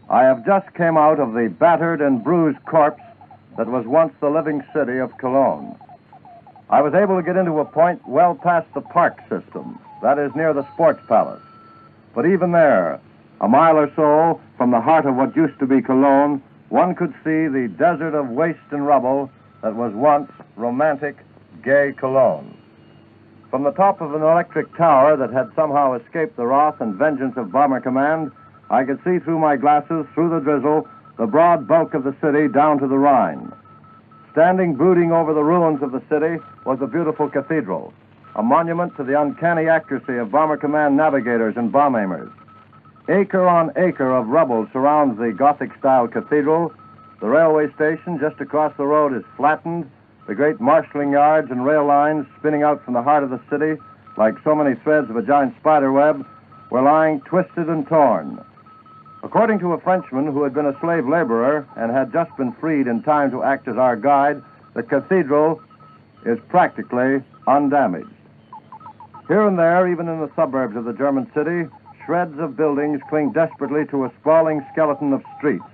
I have just come out of the battered and bruised corpse that was once the living city of Cologne. I was able to get into a point well past the park system, that is near the sports palace. But even there, a mile or so from the heart of what used to be Cologne, one could see the desert of waste and rubble that was once romantic, gay Cologne. From the top of an electric tower that had somehow escaped the wrath and vengeance of Bomber Command, I could see through my glasses, through the drizzle, the broad bulk of the city down to the Rhine. Standing brooding over the ruins of the city was a beautiful cathedral, a monument to the uncanny accuracy of Bomber Command navigators and bomb aimers. Acre on acre of rubble surrounds the Gothic-style cathedral. The railway station just across the road is flattened. The great marshalling yards and rail lines spinning out from the heart of the city, like so many threads of a giant spider web, were lying twisted and torn. According to a Frenchman who had been a slave laborer and had just been freed in time to act as our guide, the cathedral is practically undamaged. Here and there, even in the suburbs of the German city, shreds of buildings cling desperately to a sprawling skeleton of streets.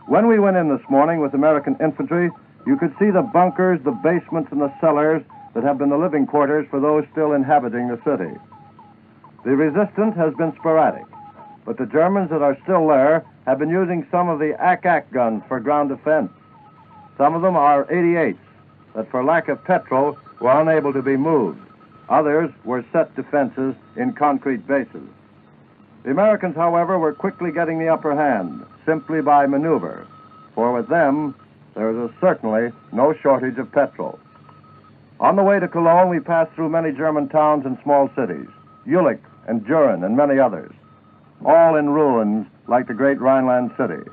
When we went in this morning with American infantry, you could see the bunkers, the basements, and the cellars that have been the living quarters for those still inhabiting the city. The resistance has been sporadic, but the Germans that are still there have been using some of the AK guns for ground defense. Some of them are 88s that, for lack of petrol, were unable to be moved. Others were set defenses in concrete bases. The Americans, however, were quickly getting the upper hand, simply by maneuver, for with them, there is certainly no shortage of petrol. On the way to Cologne, we passed through many German towns and small cities, Jülich and Düren and many others, all in ruins like the great Rhineland city,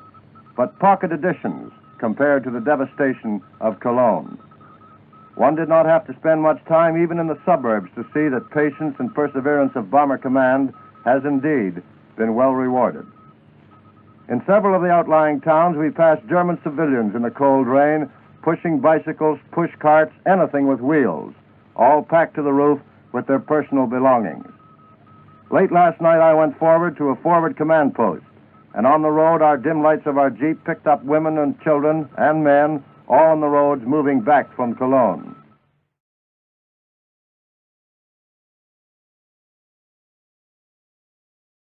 but pocket additions compared to the devastation of Cologne. One did not have to spend much time even in the suburbs to see that patience and perseverance of Bomber Command has indeed been well rewarded. In several of the outlying towns, we passed German civilians in the cold rain, pushing bicycles, push carts, anything with wheels, all packed to the roof with their personal belongings. Late last night, I went forward to a forward command post, and on the road, our dim lights of our Jeep picked up women and children and men, all on the roads moving back from Cologne.